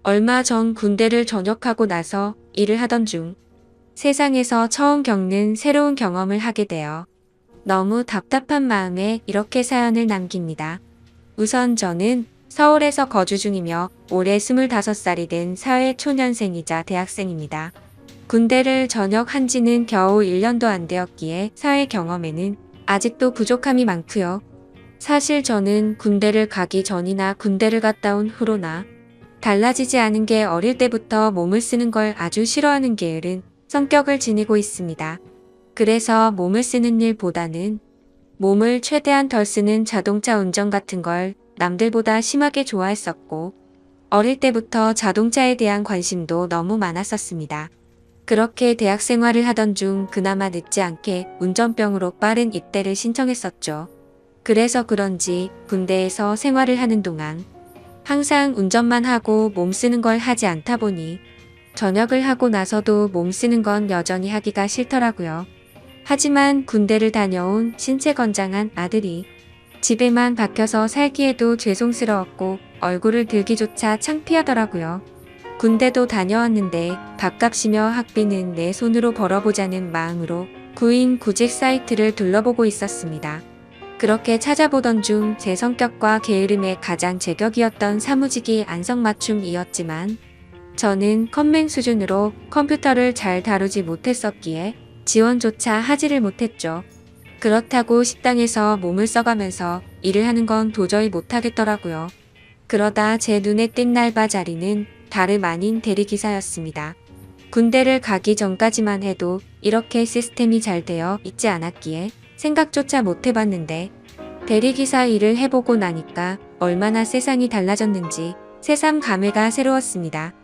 얼마 전 군대를 전역하고 나서 일을 하던 중 세상에서 처음 겪는 새로운 경험을 하게 되어 너무 답답한 마음에 이렇게 사연을 남깁니다. 우선 저는 서울에서 거주 중이며 올해 25살이 된 사회초년생이자 대학생입니다. 군대를 전역한 지는 겨우 1년도 안 되었기에 사회 경험에는 아직도 부족함이 많고요. 사실 저는 군대를 가기 전이나 군대를 갔다 온 후로나 달라지지 않은 게 어릴 때부터 몸을 쓰는 걸 아주 싫어하는 게으른 성격을 지니고 있습니다. 그래서 몸을 쓰는 일보다는 몸을 최대한 덜 쓰는 자동차 운전 같은 걸 남들보다 심하게 좋아했었고, 어릴 때부터 자동차에 대한 관심도 너무 많았었습니다. 그렇게 대학 생활을 하던 중 그나마 늦지 않게 운전병으로 빠른 입대를 신청했었죠. 그래서 그런지 군대에서 생활을 하는 동안 항상 운전만 하고 몸 쓰는 걸 하지 않다 보니 전역을 하고 나서도 몸 쓰는 건 여전히 하기가 싫더라고요. 하지만 군대를 다녀온 신체 건장한 아들이 집에만 박혀서 살기에도 죄송스러웠고 얼굴을 들기조차 창피하더라고요. 군대도 다녀왔는데 밥값이며 학비는 내 손으로 벌어보자는 마음으로 구인 구직 사이트를 둘러보고 있었습니다. 그렇게 찾아보던 중 제 성격과 게으름에 가장 제격이었던 사무직이 안성맞춤이었지만 저는 컴맹 수준으로 컴퓨터를 잘 다루지 못했었기에 지원조차 하지를 못했죠. 그렇다고 식당에서 몸을 써가면서 일을 하는 건 도저히 못하겠더라고요. 그러다 제 눈에 띈 날바 자리는 다름 아닌 대리기사였습니다. 군대를 가기 전까지만 해도 이렇게 시스템이 잘 되어 있지 않았기에 생각조차 못 해봤는데 대리기사 일을 해보고 나니까 얼마나 세상이 달라졌는지 새삼 감회가 새로웠습니다.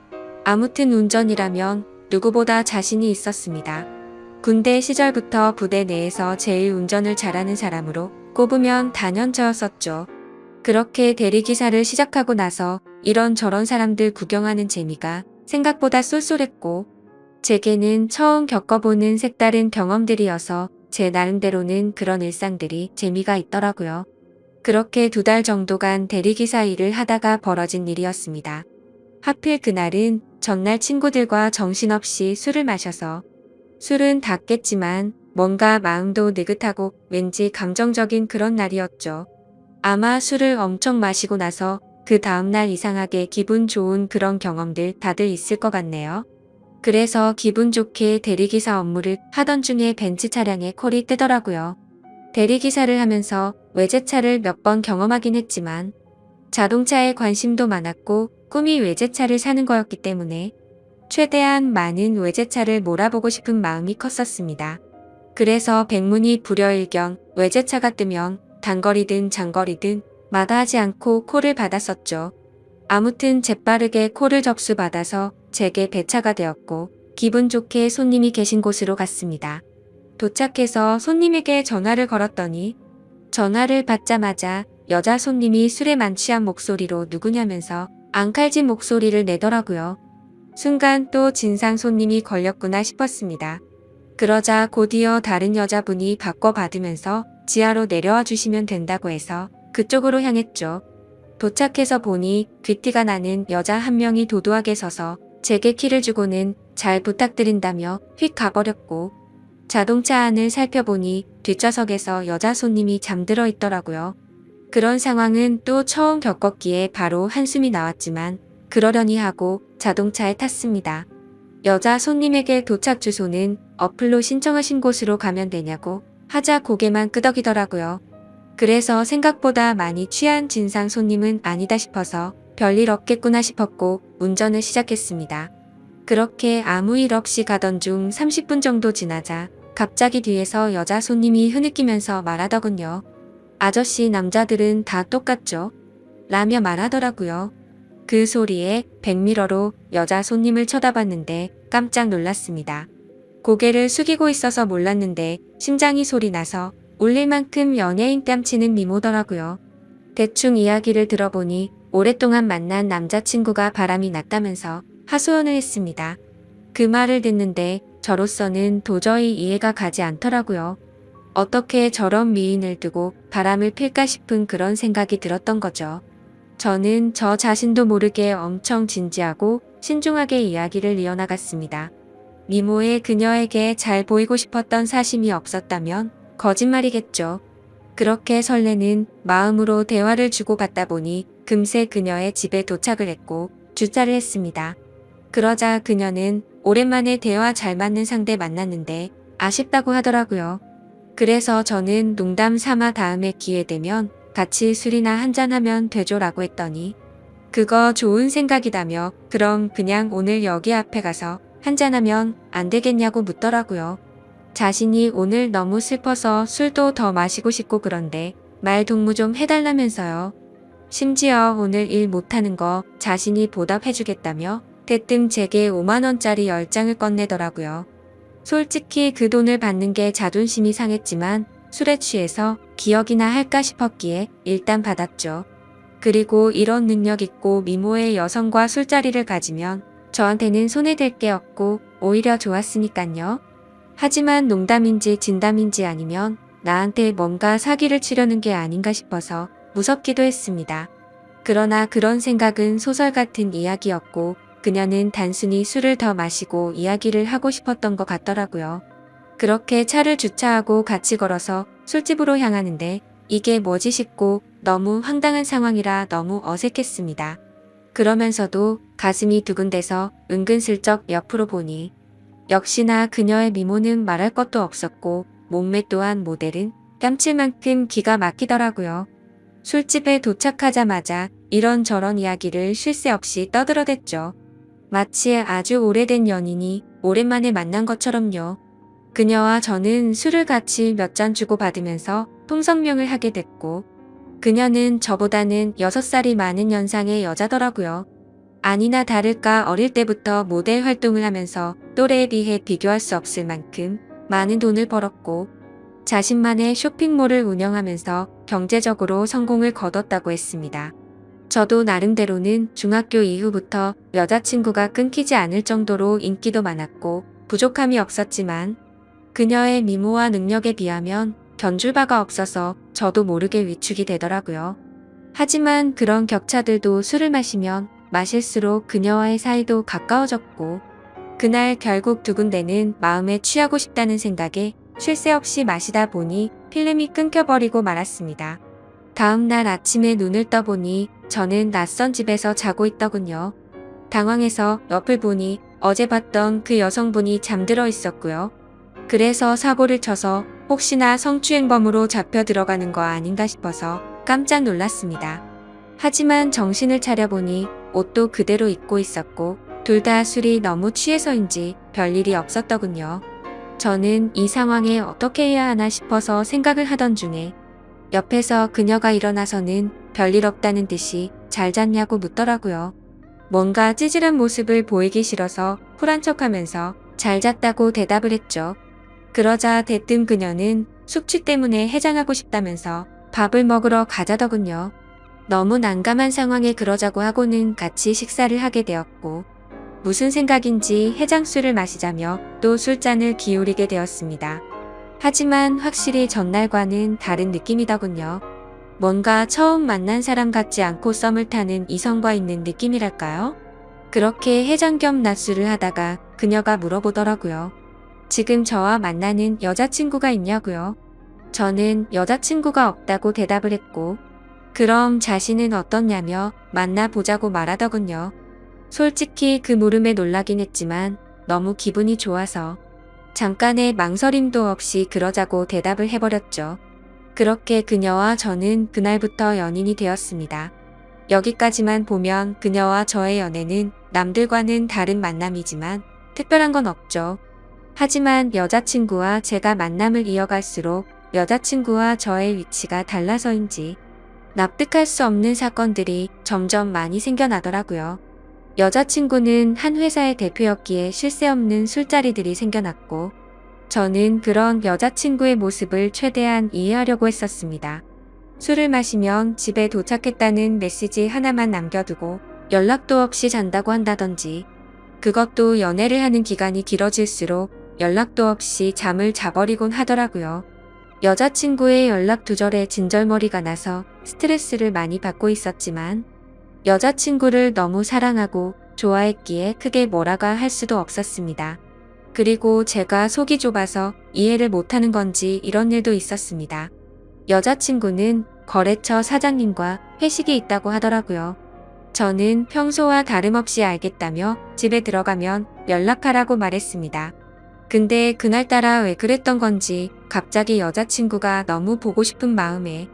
아무튼 운전이라면 누구보다 자신이 있었습니다. 군대 시절부터 부대 내에서 제일 운전을 잘하는 사람으로 꼽으면 단연 저였었죠. 그렇게 대리기사를 시작하고 나서 이런저런 사람들 구경하는 재미가 생각보다 쏠쏠했고 제게는 처음 겪어보는 색다른 경험들이어서 제 나름대로는 그런 일상들이 재미가 있더라고요. 그렇게 2달 정도간 대리기사 일을 하다가 벌어진 일이었습니다. 하필 그날은 전날 친구들과 정신없이 술을 마셔서 술은 다 깼지만 뭔가 마음도 느긋하고 왠지 감정적인 그런 날이었죠. 아마 술을 엄청 마시고 나서 그 다음날 이상하게 기분 좋은 그런 경험들 다들 있을 것 같네요. 그래서 기분 좋게 대리기사 업무를 하던 중에 벤츠 차량에 콜이 뜨더라고요. 대리기사를 하면서 외제차를 몇 번 경험하긴 했지만 자동차에 관심도 많았고 꿈이 외제차를 사는 거였기 때문에 최대한 많은 외제차를 몰아보고 싶은 마음이 컸었습니다. 그래서 백문이 불여일견 외제차가 뜨면 단거리든 장거리든 마다하지 않고 콜을 받았었죠. 아무튼 재빠르게 콜을 접수받아서 제게 배차가 되었고 기분 좋게 손님이 계신 곳으로 갔습니다. 도착해서 손님에게 전화를 걸었더니 전화를 받자마자 여자 손님이 술에 만취한 목소리로 누구냐면서 앙칼진 목소리를 내더라고요. 순간 또 진상 손님이 걸렸구나 싶었습니다. 그러자 곧이어 다른 여자분이 바꿔받으면서 지하로 내려와 주시면 된다고 해서 그쪽으로 향했죠. 도착해서 보니 귀티가 나는 여자 한 명이 도도하게 서서 제게 키를 주고는 잘 부탁드린다며 휙 가버렸고 자동차 안을 살펴보니 뒷좌석에서 여자 손님이 잠들어 있더라고요. 그런 상황은 또 처음 겪었기에 바로 한숨이 나왔지만 그러려니 하고 자동차에 탔습니다. 여자 손님에게 도착 주소는 어플로 신청하신 곳으로 가면 되냐고 하자 고개만 끄덕이더라고요. 그래서 생각보다 많이 취한 진상 손님은 아니다 싶어서 별일 없겠구나 싶었고 운전을 시작했습니다. 그렇게 아무 일 없이 가던 중 30분 정도 지나자 갑자기 뒤에서 여자 손님이 흐느끼면서 말하더군요. 아저씨 남자들은 다 똑같죠? 라며 말하더라고요. 그 소리에 백미러로 여자 손님을 쳐다봤는데 깜짝 놀랐습니다. 고개를 숙이고 있어서 몰랐는데 심장이 소리 나서 울릴 만큼 연예인 뺨치는 미모더라고요. 대충 이야기를 들어보니 오랫동안 만난 남자친구가 바람이 났다면서 하소연을 했습니다. 그 말을 듣는데 저로서는 도저히 이해가 가지 않더라고요. 어떻게 저런 미인을 두고 바람을 필까 싶은 그런 생각이 들었던 거죠. 저는 저 자신도 모르게 엄청 진지하고 신중하게 이야기를 이어나갔습니다. 미모의 그녀에게 잘 보이고 싶었던 사심이 없었다면 거짓말이겠죠. 그렇게 설레는 마음으로 대화를 주고받다 보니 금세 그녀의 집에 도착을 했고 주차를 했습니다. 그러자 그녀는 오랜만에 대화 잘 맞는 상대 만났는데 아쉽다고 하더라고요. 그래서 저는 농담 삼아 다음에 기회 되면 같이 술이나 한잔하면 되죠라고 했더니 그거 좋은 생각이다며 그럼 그냥 오늘 여기 앞에 가서 한잔하면 안 되겠냐고 묻더라고요. 자신이 오늘 너무 슬퍼서 술도 더 마시고 싶고 그런데 말 동무 좀 해달라면서요. 심지어 오늘 일 못하는 거 자신이 보답해주겠다며 대뜸 제게 5만원짜리 10장을 건네더라고요. 솔직히 그 돈을 받는 게 자존심이 상했지만 술에 취해서 기억이나 할까 싶었기에 일단 받았죠. 그리고 이런 능력 있고 미모의 여성과 술자리를 가지면 저한테는 손해될 게 없고 오히려 좋았으니깐요. 하지만 농담인지 진담인지 아니면 나한테 뭔가 사기를 치려는 게 아닌가 싶어서 무섭기도 했습니다. 그러나 그런 생각은 소설 같은 이야기였고 그녀는 단순히 술을 더 마시고 이야기를 하고 싶었던 것 같더라고요. 그렇게 차를 주차하고 같이 걸어서 술집으로 향하는데 이게 뭐지 싶고 너무 황당한 상황이라 너무 어색했습니다. 그러면서도 가슴이 두근대서 은근슬쩍 옆으로 보니 역시나 그녀의 미모는 말할 것도 없었고 몸매 또한 모델은 깜칠 만큼 기가 막히더라고요. 술집에 도착하자마자 이런저런 이야기를 쉴 새 없이 떠들어댔죠. 마치 아주 오래된 연인이 오랜만에 만난 것처럼요. 그녀와 저는 술을 같이 몇 잔 주고받으면서 통성명을 하게 됐고 그녀는 저보다는 6살이 많은 연상의 여자더라고요. 아니나 다를까 어릴 때부터 모델 활동을 하면서 또래에 비해 비교할 수 없을 만큼 많은 돈을 벌었고 자신만의 쇼핑몰을 운영하면서 경제적으로 성공을 거뒀다고 했습니다. 저도 나름대로는 중학교 이후부터 여자친구가 끊기지 않을 정도로 인기도 많았고 부족함이 없었지만 그녀의 미모와 능력에 비하면 견줄 바가 없어서 저도 모르게 위축이 되더라고요. 하지만 그런 격차들도 술을 마시면 마실수록 그녀와의 사이도 가까워졌고 그날 결국 두근대는 마음에 취하고 싶다는 생각에 쉴 새 없이 마시다 보니 필름이 끊겨버리고 말았습니다. 다음 날 아침에 눈을 떠보니 저는 낯선 집에서 자고 있더군요. 당황해서 옆을 보니 어제 봤던 그 여성분이 잠들어 있었고요. 그래서 사고를 쳐서 혹시나 성추행범으로 잡혀 들어가는 거 아닌가 싶어서 깜짝 놀랐습니다. 하지만 정신을 차려보니 옷도 그대로 입고 있었고 둘 다 술이 너무 취해서인지 별일이 없었더군요. 저는 이 상황에 어떻게 해야 하나 싶어서 생각을 하던 중에 옆에서 그녀가 일어나서는 별일 없다는 듯이 잘 잤냐고 묻더라고요. 뭔가 찌질한 모습을 보이기 싫어서 쿨한 척하면서 잘 잤다고 대답을 했죠. 그러자 대뜸 그녀는 숙취 때문에 해장하고 싶다면서 밥을 먹으러 가자더군요. 너무 난감한 상황에 그러자고 하고는 같이 식사를 하게 되었고 무슨 생각인지 해장술을 마시자며 또 술잔을 기울이게 되었습니다. 하지만 확실히 전날과는 다른 느낌이더군요. 뭔가 처음 만난 사람 같지 않고 썸을 타는 이성과 있는 느낌이랄까요? 그렇게 해장 겸 낮술을 하다가 그녀가 물어보더라고요. 지금 저와 만나는 여자친구가 있냐고요? 저는 여자친구가 없다고 대답을 했고 그럼 자신은 어떻냐며 만나보자고 말하더군요. 솔직히 그 물음에 놀라긴 했지만 너무 기분이 좋아서 잠깐의 망설임도 없이 그러자고 대답을 해버렸죠. 그렇게 그녀와 저는 그날부터 연인이 되었습니다. 여기까지만 보면 그녀와 저의 연애는 남들과는 다른 만남이지만 특별한 건 없죠. 하지만 여자친구와 제가 만남을 이어갈수록 여자친구와 저의 위치가 달라서인지 납득할 수 없는 사건들이 점점 많이 생겨나더라고요. 여자친구는 한 회사의 대표였기에 쉴 새 없는 술자리들이 생겨났고 저는 그런 여자친구의 모습을 최대한 이해하려고 했었습니다. 술을 마시면 집에 도착했다는 메시지 하나만 남겨두고 연락도 없이 잔다고 한다던지 그것도 연애를 하는 기간이 길어질수록 연락도 없이 잠을 자버리곤 하더라고요. 여자친구의 연락 두절에 진절머리가 나서 스트레스를 많이 받고 있었지만 여자친구를 너무 사랑하고 좋아했기에 크게 뭐라고 할 수도 없었습니다. 그리고 제가 속이 좁아서 이해를 못하는 건지 이런 일도 있었습니다. 여자친구는 거래처 사장님과 회식이 있다고 하더라고요. 저는 평소와 다름없이 알겠다며 집에 들어가면 연락하라고 말했습니다. 근데 그날따라 왜 그랬던 건지 갑자기 여자친구가 너무 보고 싶은 마음에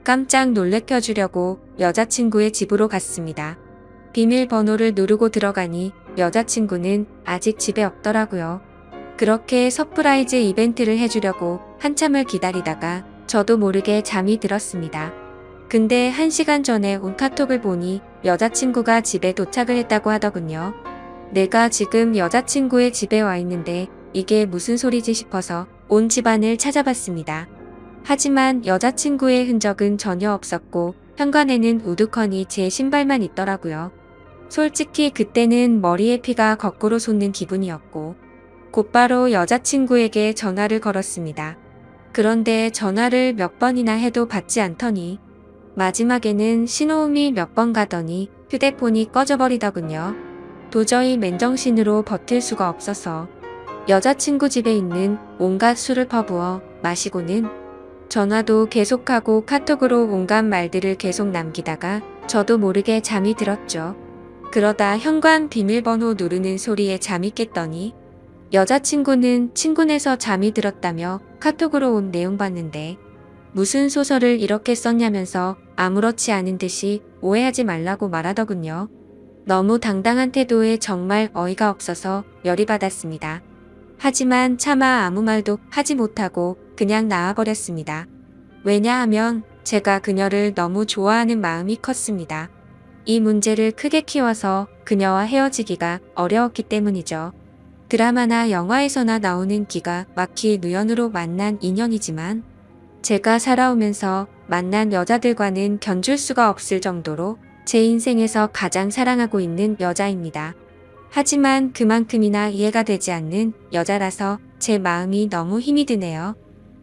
깜짝 놀래켜 주려고 여자친구의 집으로 갔습니다. 비밀번호를 누르고 들어가니 여자친구는 아직 집에 없더라고요. 그렇게 서프라이즈 이벤트를 해주려고 한참을 기다리다가 저도 모르게 잠이 들었습니다. 근데 1시간 전에 온 카톡을 보니 여자친구가 집에 도착을 했다고 하더군요. 내가 지금 여자친구의 집에 와 있는데 이게 무슨 소리지 싶어서 온 집안을 찾아봤습니다. 하지만 여자친구의 흔적은 전혀 없었고 현관에는 우두커니 제 신발만 있더라고요. 솔직히 그때는 머리에 피가 거꾸로 솟는 기분이었고 곧바로 여자친구에게 전화를 걸었습니다. 그런데 전화를 몇 번이나 해도 받지 않더니 마지막에는 신호음이 몇 번 가더니 휴대폰이 꺼져버리더군요. 도저히 맨정신으로 버틸 수가 없어서 여자친구 집에 있는 온갖 술을 퍼부어 마시고는 전화도 계속하고 카톡으로 온갖 말들을 계속 남기다가 저도 모르게 잠이 들었죠. 그러다 현관 비밀번호 누르는 소리에 잠이 깼더니 여자친구는 친구네서 잠이 들었다며 카톡으로 온 내용 봤는데 무슨 소설을 이렇게 썼냐면서 아무렇지 않은 듯이 오해하지 말라고 말하더군요. 너무 당당한 태도에 정말 어이가 없어서 열이 받았습니다. 하지만 차마 아무 말도 하지 못하고 그냥 나와버렸습니다. 왜냐하면 제가 그녀를 너무 좋아하는 마음이 컸습니다. 이 문제를 크게 키워서 그녀와 헤어지기가 어려웠기 때문이죠. 드라마나 영화에서나 나오는 기가 막히 우연으로 만난 인연이지만 제가 살아오면서 만난 여자들과는 견줄 수가 없을 정도로 제 인생에서 가장 사랑하고 있는 여자입니다. 하지만 그만큼이나 이해가 되지 않는 여자라서 제 마음이 너무 힘이 드네요.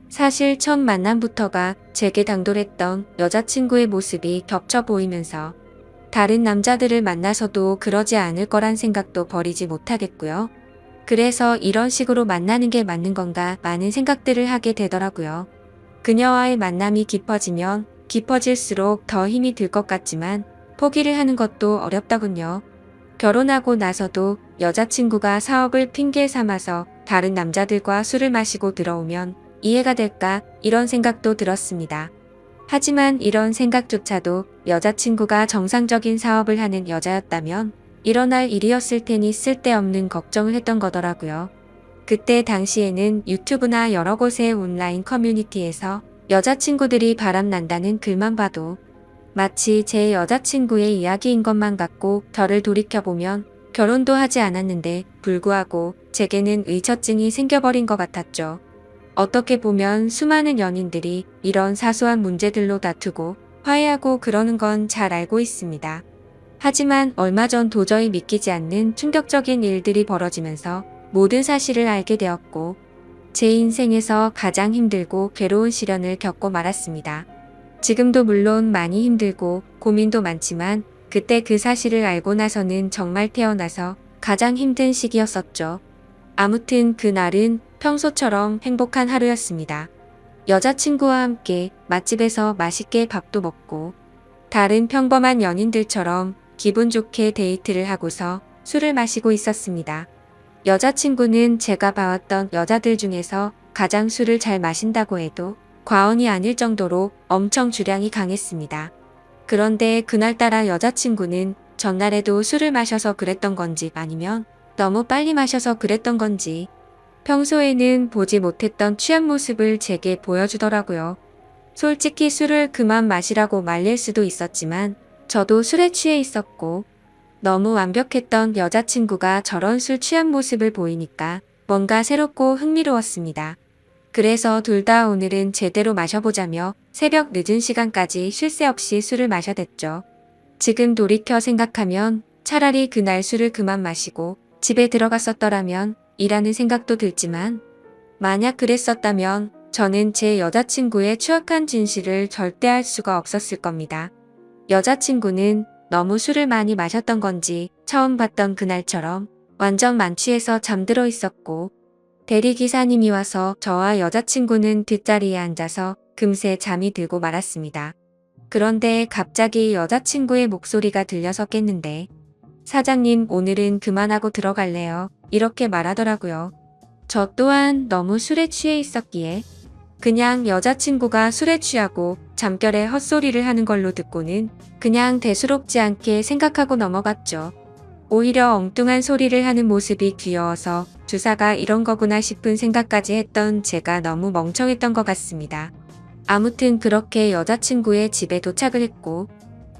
사실 첫 만남부터가 제게 당돌했던 여자친구의 모습이 겹쳐 보이면서 다른 남자들을 만나서도 그러지 않을 거란 생각도 버리지 못하겠고요. 그래서 이런 식으로 만나는 게 맞는 건가 많은 생각들을 하게 되더라고요. 그녀와의 만남이 깊어지면 깊어질수록 더 힘이 들 것 같지만 포기를 하는 것도 어렵더군요. 결혼하고 나서도 여자친구가 사업을 핑계 삼아서 다른 남자들과 술을 마시고 들어오면 이해가 될까 이런 생각도 들었습니다. 하지만 이런 생각조차도 여자친구가 정상적인 사업을 하는 여자였다면 일어날 일이었을 테니 쓸데없는 걱정을 했던 거더라고요. 그때 당시에는 유튜브나 여러 곳의 온라인 커뮤니티에서 여자친구들이 바람난다는 글만 봐도 마치 제 여자친구의 이야기인 것만 같고 저를 돌이켜보면 결혼도 하지 않았는데 불구하고 제게는 의처증이 생겨버린 것 같았죠. 어떻게 보면 수많은 연인들이 이런 사소한 문제들로 다투고 화해하고 그러는 건 잘 알고 있습니다. 하지만 얼마 전 도저히 믿기지 않는 충격적인 일들이 벌어지면서 모든 사실을 알게 되었고 제 인생에서 가장 힘들고 괴로운 시련을 겪고 말았습니다. 지금도 물론 많이 힘들고 고민도 많지만 그때 그 사실을 알고 나서는 정말 태어나서 가장 힘든 시기였었죠. 아무튼 그날은 평소처럼 행복한 하루였습니다. 여자친구와 함께 맛집에서 맛있게 밥도 먹고 다른 평범한 연인들처럼 기분 좋게 데이트를 하고서 술을 마시고 있었습니다. 여자친구는 제가 봐왔던 여자들 중에서 가장 술을 잘 마신다고 해도 과언이 아닐 정도로 엄청 주량이 강했습니다. 그런데 그날따라 여자친구는 전날에도 술을 마셔서 그랬던 건지 아니면 너무 빨리 마셔서 그랬던 건지 평소에는 보지 못했던 취한 모습을 제게 보여주더라고요. 솔직히 술을 그만 마시라고 말릴 수도 있었지만 저도 술에 취해 있었고 너무 완벽했던 여자친구가 저런 술 취한 모습을 보이니까 뭔가 새롭고 흥미로웠습니다. 그래서 둘 다 오늘은 제대로 마셔보자며 새벽 늦은 시간까지 쉴 새 없이 술을 마셔댔죠. 지금 돌이켜 생각하면 차라리 그날 술을 그만 마시고 집에 들어갔었더라면 이라는 생각도 들지만 만약 그랬었다면 저는 제 여자친구의 추악한 진실을 절대 알 수가 없었을 겁니다. 여자친구는 너무 술을 많이 마셨던 건지 처음 봤던 그날처럼 완전 만취해서 잠들어 있었고, 대리기사님이 와서 저와 여자친구는 뒷자리에 앉아서 금세 잠이 들고 말았습니다. 그런데 갑자기 여자친구의 목소리가 들려서 깼는데, 사장님, 오늘은 그만하고 들어갈래요. 이렇게 말하더라고요. 저 또한 너무 술에 취해 있었기에 그냥 여자친구가 술에 취하고 잠결에 헛소리를 하는 걸로 듣고는 그냥 대수롭지 않게 생각하고 넘어갔죠. 오히려 엉뚱한 소리를 하는 모습이 귀여워서 주사가 이런 거구나 싶은 생각까지 했던 제가 너무 멍청했던 것 같습니다. 아무튼 그렇게 여자친구의 집에 도착을 했고,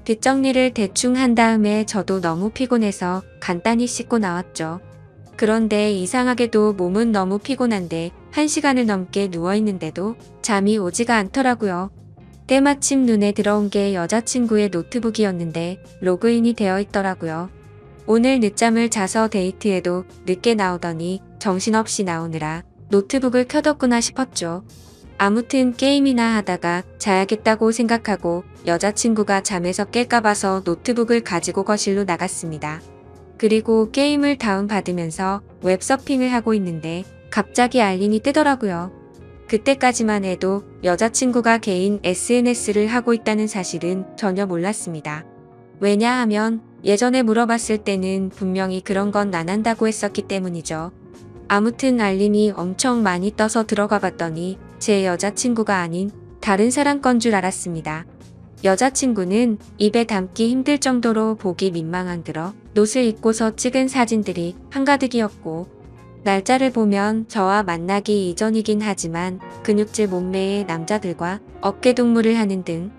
뒷정리를 대충 한 다음에 저도 너무 피곤해서 간단히 씻고 나왔죠. 그런데 이상하게도 몸은 너무 피곤한데 1시간을 넘게 누워있는데도 잠이 오지가 않더라고요. 때마침 눈에 들어온 게 여자친구의 노트북이었는데 로그인이 되어 있더라고요. 오늘 늦잠을 자서 데이트에도 늦게 나오더니 정신없이 나오느라 노트북을 켜뒀구나 싶었죠. 아무튼 게임이나 하다가 자야겠다고 생각하고 여자친구가 잠에서 깰까 봐서 노트북을 가지고 거실로 나갔습니다. 그리고 게임을 다운받으면서 웹서핑을 하고 있는데 갑자기 알림이 뜨더라고요. 그때까지만 해도 여자친구가 개인 SNS를 하고 있다는 사실은 전혀 몰랐습니다. 왜냐하면 예전에 물어봤을 때는 분명히 그런 건 안 한다고 했었기 때문이죠. 아무튼 알림이 엄청 많이 떠서 들어가 봤더니 제 여자친구가 아닌 다른 사람 건 줄 알았습니다. 여자친구는 입에 담기 힘들 정도로 보기 민망한 그런 옷을 입고서 찍은 사진들이 한가득이었고, 날짜를 보면 저와 만나기 이전이긴 하지만 근육질 몸매의 남자들과 어깨동무를 하는 등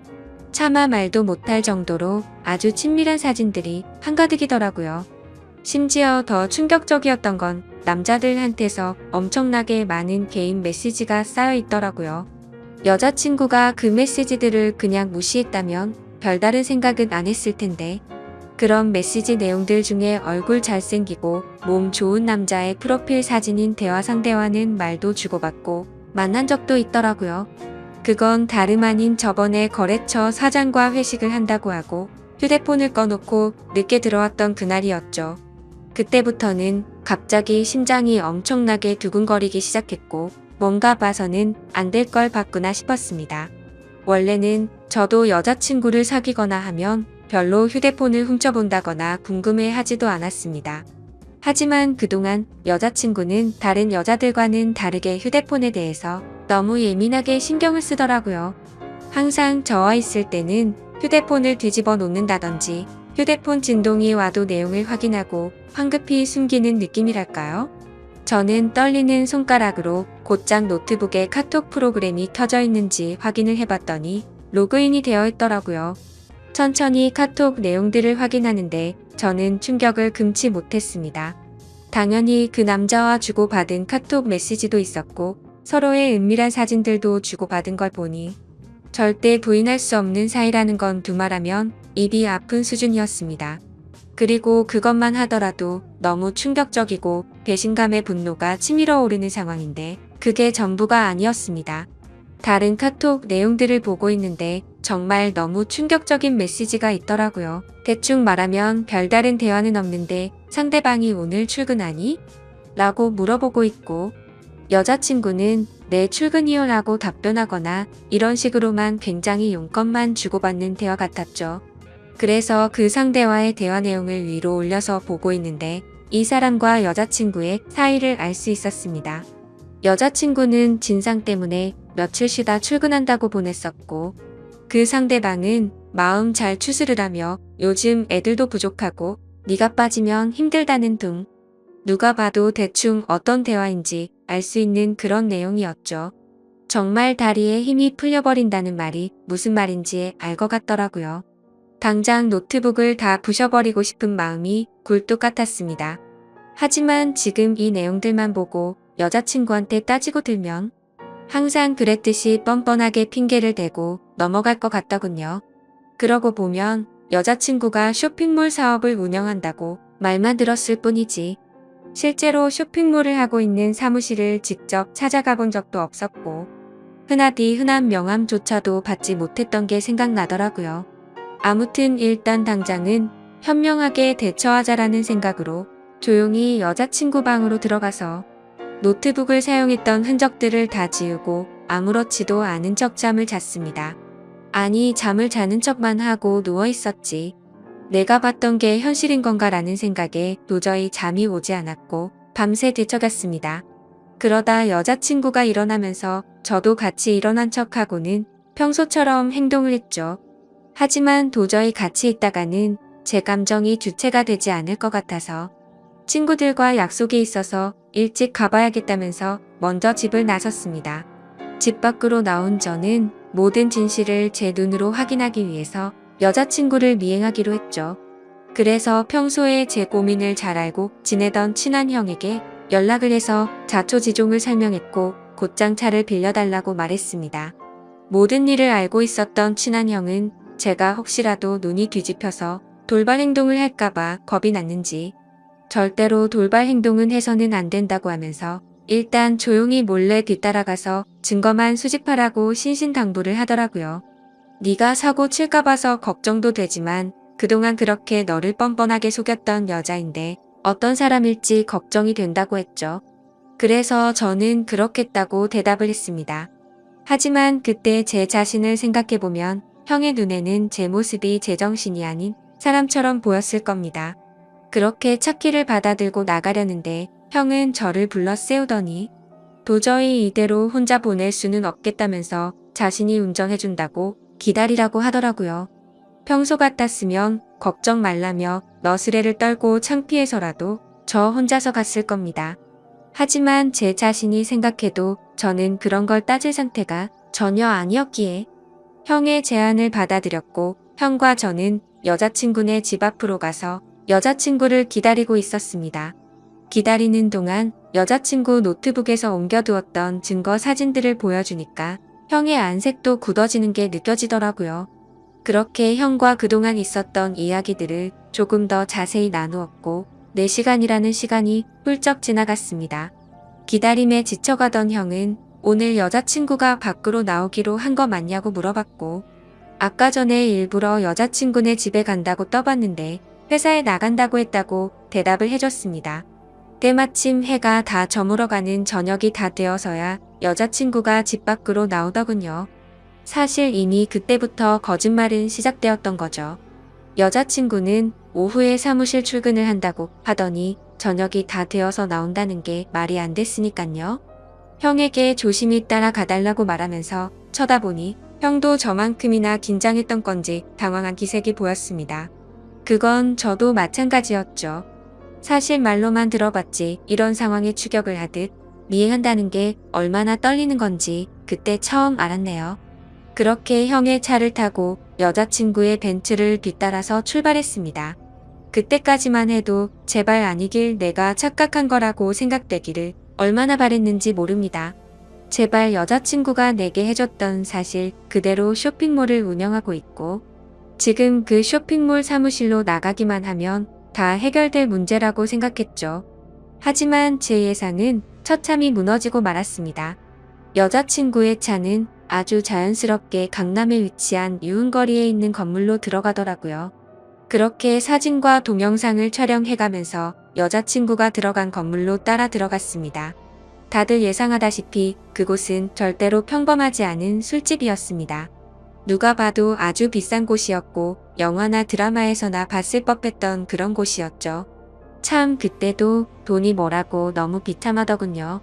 차마 말도 못할 정도로 아주 친밀한 사진들이 한가득이더라고요. 심지어 더 충격적이었던 건 남자들한테서 엄청나게 많은 개인 메시지가 쌓여 있더라고요. 여자친구가 그 메시지들을 그냥 무시했다면 별다른 생각은 안 했을 텐데, 그런 메시지 내용들 중에 얼굴 잘생기고 몸 좋은 남자의 프로필 사진인 대화 상대와는 말도 주고받고 만난 적도 있더라고요. 그건 다름 아닌 저번에 거래처 사장과 회식을 한다고 하고 휴대폰을 꺼놓고 늦게 들어왔던 그날이었죠. 그때부터는 갑자기 심장이 엄청나게 두근거리기 시작했고, 뭔가 봐서는 안 될 걸 봤구나 싶었습니다. 원래는 저도 여자친구를 사귀거나 하면 별로 휴대폰을 훔쳐본다거나 궁금해하지도 않았습니다. 하지만 그동안 여자친구는 다른 여자들과는 다르게 휴대폰에 대해서 너무 예민하게 신경을 쓰더라고요. 항상 저와 있을 때는 휴대폰을 뒤집어 놓는다든지 휴대폰 진동이 와도 내용을 확인하고 황급히 숨기는 느낌이랄까요? 저는 떨리는 손가락으로 곧장 노트북에 카톡 프로그램이 켜져 있는지 확인을 해봤더니 로그인이 되어 있더라고요. 천천히 카톡 내용들을 확인하는데 저는 충격을 금치 못했습니다. 당연히 그 남자와 주고받은 카톡 메시지도 있었고 서로의 은밀한 사진들도 주고받은 걸 보니 절대 부인할 수 없는 사이라는 건 두말하면 입이 아픈 수준이었습니다. 그리고 그것만 하더라도 너무 충격적이고 배신감의 분노가 치밀어 오르는 상황인데 그게 전부가 아니었습니다. 다른 카톡 내용들을 보고 있는데 정말 너무 충격적인 메시지가 있더라고요. 대충 말하면 별다른 대화는 없는데 상대방이 오늘 출근하니? 라고 물어보고 있고, 여자친구는 네 출근이요 라고 답변하거나 이런 식으로만 굉장히 용건만 주고받는 대화 같았죠. 그래서 그 상대와의 대화 내용을 위로 올려서 보고 있는데 이 사람과 여자친구의 사이를 알 수 있었습니다. 여자친구는 진상 때문에 며칠 쉬다 출근한다고 보냈었고, 그 상대방은 마음 잘 추스르라며 요즘 애들도 부족하고 네가 빠지면 힘들다는 등 누가 봐도 대충 어떤 대화인지 알 수 있는 그런 내용이었죠. 정말 다리에 힘이 풀려버린다는 말이 무슨 말인지 알 것 같더라고요. 당장 노트북을 다 부셔버리고 싶은 마음이 굴뚝 같았습니다. 하지만 지금 이 내용들만 보고 여자친구한테 따지고 들면 항상 그랬듯이 뻔뻔하게 핑계를 대고 넘어갈 것 같더군요. 그러고 보면 여자친구가 쇼핑몰 사업을 운영한다고 말만 들었을 뿐이지 실제로 쇼핑몰을 하고 있는 사무실을 직접 찾아가 본 적도 없었고 흔하디 흔한 명함조차도 받지 못했던 게 생각나더라고요. 아무튼 일단 당장은 현명하게 대처하자라는 생각으로 조용히 여자친구 방으로 들어가서 노트북을 사용했던 흔적들을 다 지우고 아무렇지도 않은 척 잠을 잤습니다. 아니, 잠을 자는 척만 하고 누워 있었지. 내가 봤던 게 현실인 건가라는 생각에 도저히 잠이 오지 않았고 밤새 뒤척였습니다. 그러다 여자친구가 일어나면서 저도 같이 일어난 척하고는 평소처럼 행동을 했죠. 하지만 도저히 같이 있다가는 제 감정이 주체가 되지 않을 것 같아서 친구들과 약속이 있어서 일찍 가봐야겠다면서 먼저 집을 나섰습니다. 집 밖으로 나온 저는 모든 진실을 제 눈으로 확인하기 위해서 여자친구를 미행하기로 했죠. 그래서 평소에 제 고민을 잘 알고 지내던 친한 형에게 연락을 해서 자초지종을 설명했고 곧장 차를 빌려달라고 말했습니다. 모든 일을 알고 있었던 친한 형은 제가 혹시라도 눈이 뒤집혀서 돌발 행동을 할까봐 겁이 났는지 절대로 돌발 행동은 해서는 안 된다고 하면서 일단 조용히 몰래 뒤따라가서 증거만 수집하라고 신신당부를 하더라고요. 네가 사고 칠까 봐서 걱정도 되지만 그동안 그렇게 너를 뻔뻔하게 속였던 여자인데 어떤 사람일지 걱정이 된다고 했죠. 그래서 저는 그렇겠다고 대답을 했습니다. 하지만 그때 제 자신을 생각해보면 형의 눈에는 제 모습이 제정신이 아닌 사람처럼 보였을 겁니다. 그렇게 차키를 받아들고 나가려는데 형은 저를 불러 세우더니 도저히 이대로 혼자 보낼 수는 없겠다면서 자신이 운전해준다고 기다리라고 하더라고요. 평소 같았으면 걱정 말라며 너스레를 떨고 창피해서라도 저 혼자서 갔을 겁니다. 하지만 제 자신이 생각해도 저는 그런 걸 따질 상태가 전혀 아니었기에 형의 제안을 받아들였고 형과 저는 여자친구네 집 앞으로 가서 여자친구를 기다리고 있었습니다. 기다리는 동안 여자친구 노트북에서 옮겨두었던 증거 사진들을 보여주니까 형의 안색도 굳어지는 게 느껴지더라고요. 그렇게 형과 그동안 있었던 이야기들을 조금 더 자세히 나누었고 4시간이라는 시간이 훌쩍 지나갔습니다. 기다림에 지쳐가던 형은 오늘 여자친구가 밖으로 나오기로 한 거 맞냐고 물어봤고 아까 전에 일부러 여자친구네 집에 간다고 떠봤는데 회사에 나간다고 했다고 대답을 해줬습니다. 때마침 해가 다 저물어가는 저녁이 다 되어서야 여자친구가 집 밖으로 나오더군요. 사실 이미 그때부터 거짓말은 시작되었던 거죠. 여자친구는 오후에 사무실 출근을 한다고 하더니 저녁이 다 되어서 나온다는 게 말이 안 됐으니깐요. 형에게 조심히 따라가달라고 말하면서 쳐다보니 형도 저만큼이나 긴장했던 건지 당황한 기색이 보였습니다. 그건 저도 마찬가지였죠. 사실 말로만 들어봤지 이런 상황에 추격을 하듯 미행한다는 게 얼마나 떨리는 건지 그때 처음 알았네요. 그렇게 형의 차를 타고 여자친구의 벤츠를 뒤따라서 출발했습니다. 그때까지만 해도 제발 아니길 내가 착각한 거라고 생각되기를 얼마나 바랬는지 모릅니다. 제발 여자친구가 내게 해줬던 사실 그대로 쇼핑몰을 운영하고 있고 지금 그 쇼핑몰 사무실로 나가기만 하면 다 해결될 문제라고 생각했죠. 하지만 제 예상은 처참히 무너지고 말았습니다. 여자친구의 차는 아주 자연스럽게 강남에 위치한 유흥거리에 있는 건물로 들어가더라고요. 그렇게 사진과 동영상을 촬영해가면서 여자친구가 들어간 건물로 따라 들어갔습니다. 다들 예상하다시피 그곳은 절대로 평범하지 않은 술집이었습니다. 누가 봐도 아주 비싼 곳이었고 영화나 드라마에서나 봤을 법했던 그런 곳이었죠. 참 그때도 돈이 뭐라고 너무 비참하더군요.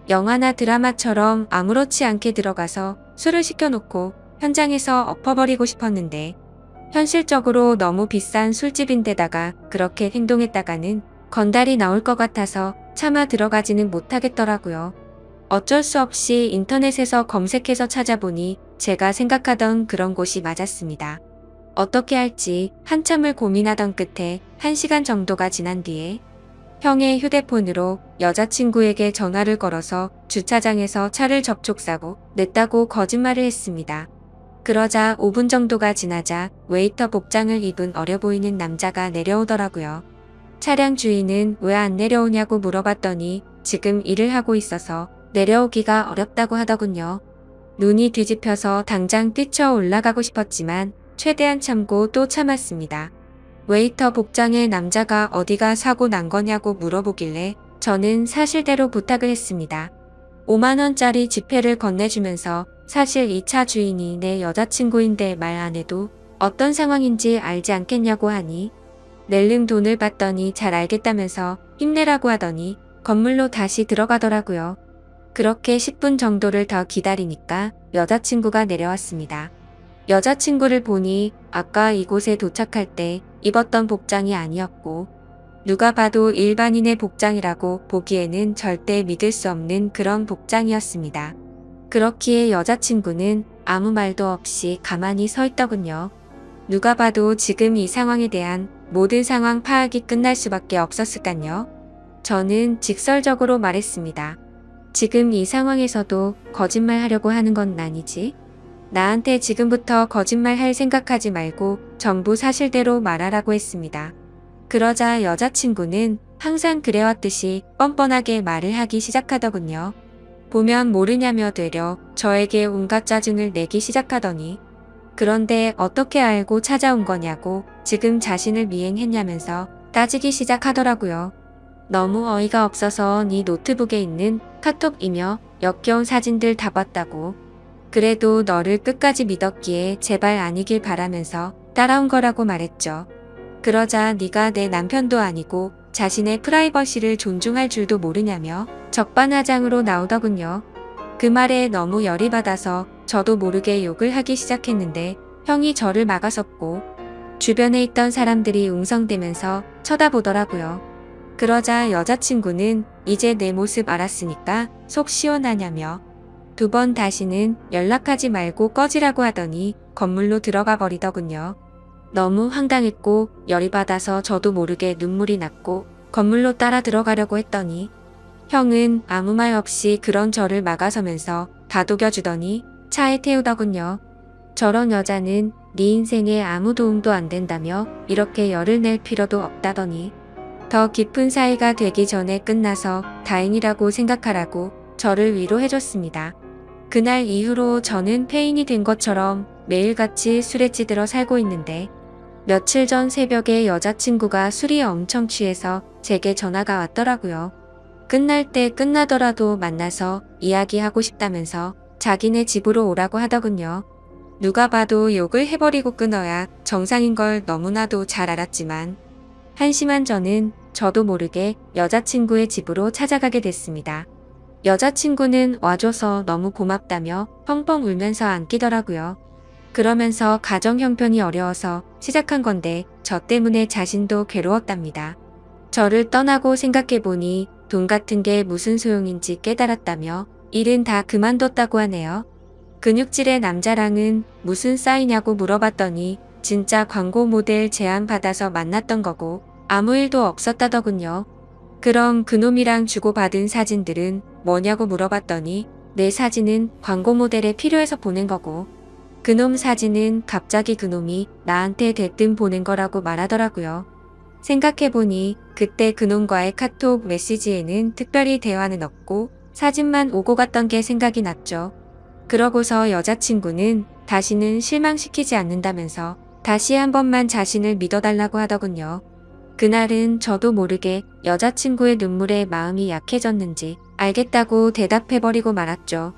영화나 드라마처럼 아무렇지 않게 들어가서 술을 시켜놓고 현장에서 엎어버리고 싶었는데 현실적으로 너무 비싼 술집인데다가 그렇게 행동했다가는 건달이 나올 것 같아서 차마 들어가지는 못하겠더라고요. 어쩔 수 없이 인터넷에서 검색해서 찾아보니 제가 생각하던 그런 곳이 맞았습니다. 어떻게 할지 한참을 고민하던 끝에 1시간 정도가 지난 뒤에 형의 휴대폰으로 여자친구에게 전화를 걸어서 주차장에서 차를 접촉사고 냈다고 거짓말을 했습니다. 그러자 5분 정도가 지나자 웨이터 복장을 입은 어려 보이는 남자가 내려오더라고요. 차량 주인은 왜 안 내려오냐고 물어봤더니 지금 일을 하고 있어서 내려오기가 어렵다고 하더군요. 눈이 뒤집혀서 당장 뛰쳐 올라가고 싶었지만 최대한 참고 또 참았습니다. 웨이터 복장의 남자가 어디가 사고 난 거냐고 물어보길래 저는 사실대로 부탁을 했습니다. 5만원짜리 지폐를 건네주면서 사실 이 차 주인이 내 여자친구인데 말 안 해도 어떤 상황인지 알지 않겠냐고 하니 낼름 돈을 받더니 잘 알겠다면서 힘내라고 하더니 건물로 다시 들어가더라고요. 그렇게 10분 정도를 더 기다리니까 여자친구가 내려왔습니다. 여자친구를 보니 아까 이곳에 도착할 때 입었던 복장이 아니었고 누가 봐도 일반인의 복장이라고 보기에는 절대 믿을 수 없는 그런 복장이었습니다. 그렇기에 여자친구는 아무 말도 없이 가만히 서 있더군요. 누가 봐도 지금 이 상황에 대한 모든 상황 파악이 끝날 수밖에 없었을까요? 저는 직설적으로 말했습니다. 지금 이 상황에서도 거짓말 하려고 하는 건 아니지? 나한테 지금부터 거짓말 할 생각하지 말고 전부 사실대로 말하라고 했습니다. 그러자 여자친구는 항상 그래왔듯이 뻔뻔하게 말을 하기 시작하더군요. 보면 모르냐며 되려 저에게 온갖 짜증을 내기 시작하더니 그런데 어떻게 알고 찾아온 거냐고 지금 자신을 미행했냐면서 따지기 시작하더라고요. 너무 어이가 없어서 네 노트북에 있는 카톡이며 역겨운 사진들 다 봤다고. 그래도 너를 끝까지 믿었기에 제발 아니길 바라면서 따라온 거라고 말했죠. 그러자 네가 내 남편도 아니고 자신의 프라이버시를 존중할 줄도 모르냐며 적반하장으로 나오더군요. 그 말에 너무 열이 받아서 저도 모르게 욕을 하기 시작했는데 형이 저를 막아섰고 주변에 있던 사람들이 웅성대면서 쳐다보더라고요. 그러자 여자친구는 이제 내 모습 알았으니까 속 시원하냐며 2번 다시는 연락하지 말고 꺼지라고 하더니 건물로 들어가 버리더군요. 너무 황당했고 열이 받아서 저도 모르게 눈물이 났고 건물로 따라 들어가려고 했더니 형은 아무 말 없이 그런 저를 막아서면서 다독여주더니 차에 태우더군요. 저런 여자는 네 인생에 아무 도움도 안 된다며 이렇게 열을 낼 필요도 없다더니 더 깊은 사이가 되기 전에 끝나서 다행이라고 생각하라고 저를 위로해줬습니다. 그날 이후로 저는 폐인이 된 것처럼 매일같이 술에 찌들어 살고 있는데 며칠 전 새벽에 여자친구가 술이 엄청 취해서 제게 전화가 왔더라고요. 끝날 때 끝나더라도 만나서 이야기하고 싶다면서 자기네 집으로 오라고 하더군요. 누가 봐도 욕을 해버리고 끊어야 정상인 걸 너무나도 잘 알았지만 한심한 저는 저도 모르게 여자친구의 집으로 찾아가게 됐습니다. 여자친구는 와줘서 너무 고맙다며 펑펑 울면서 안기더라고요. 그러면서 가정 형편이 어려워서 시작한 건데 저 때문에 자신도 괴로웠답니다. 저를 떠나고 생각해보니 돈 같은 게 무슨 소용인지 깨달았다며 일은 다 그만뒀다고 하네요. 근육질의 남자랑은 무슨 사이냐고 물어봤더니 진짜 광고 모델 제안 받아서 만났던 거고 아무 일도 없었다더군요. 그럼 그놈이랑 주고받은 사진들은 뭐냐고 물어봤더니 내 사진은 광고 모델에 필요해서 보낸 거고 그놈 사진은 갑자기 그놈이 나한테 대뜸 보낸 거라고 말하더라고요. 생각해보니 그때 그놈과의 카톡 메시지에는 특별히 대화는 없고 사진만 오고 갔던 게 생각이 났죠. 그러고서 여자친구는 다시는 실망시키지 않는다면서 다시 한 번만 자신을 믿어달라고 하더군요. 그날은 저도 모르게 여자친구의 눈물에 마음이 약해졌는지 알겠다고 대답해버리고 말았죠.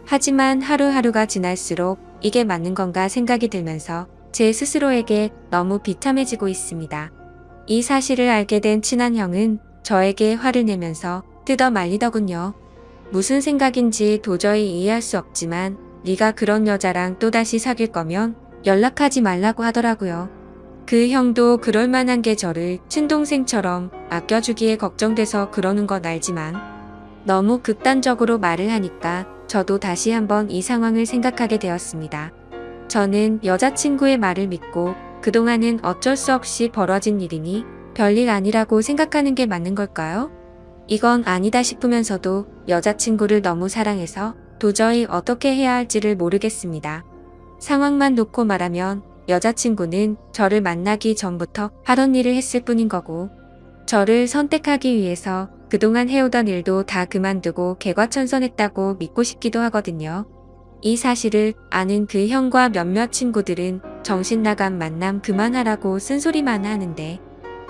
하지만 하루하루가 지날수록 이게 맞는 건가 생각이 들면서 제 스스로에게 너무 비참해지고 있습니다. 이 사실을 알게 된 친한 형은 저에게 화를 내면서 뜯어 말리더군요. 무슨 생각인지 도저히 이해할 수 없지만 네가 그런 여자랑 또다시 사귈 거면 연락하지 말라고 하더라고요. 그 형도 그럴 만한 게 저를 친동생처럼 아껴주기에 걱정돼서 그러는 건 알지만 너무 극단적으로 말을 하니까 저도 다시 한번 이 상황을 생각하게 되었습니다. 저는 여자친구의 말을 믿고 그동안은 어쩔 수 없이 벌어진 일이니 별일 아니라고 생각하는 게 맞는 걸까요? 이건 아니다 싶으면서도 여자친구를 너무 사랑해서 도저히 어떻게 해야 할지를 모르겠습니다. 상황만 놓고 말하면 여자친구는 저를 만나기 전부터 하던 일을 했을 뿐인 거고 저를 선택하기 위해서 그동안 해오던 일도 다 그만두고 개과천선했다고 믿고 싶기도 하거든요. 이 사실을 아는 그 형과 몇몇 친구들은 정신 나간 만남 그만하라고 쓴소리만 하는데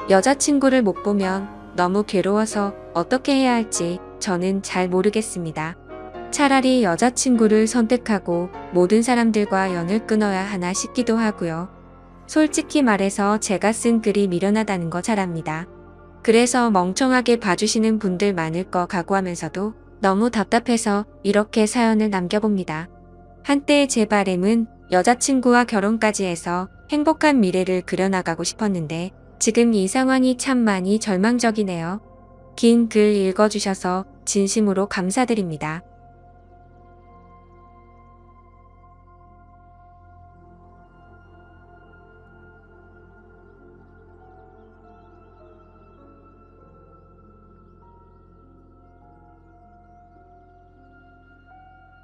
여자친구를 못 보면 너무 괴로워서 어떻게 해야 할지 저는 잘 모르겠습니다. 차라리 여자친구를 선택하고 모든 사람들과 연을 끊어야 하나 싶기도 하고요. 솔직히 말해서 제가 쓴 글이 미련하다는 거 잘 압니다. 그래서 멍청하게 봐주시는 분들 많을 거 각오하면서도 너무 답답해서 이렇게 사연을 남겨봅니다. 한때 제 바램은 여자친구와 결혼까지 해서 행복한 미래를 그려나가고 싶었는데 지금 이 상황이 참 많이 절망적이네요. 긴 글 읽어주셔서 진심으로 감사드립니다.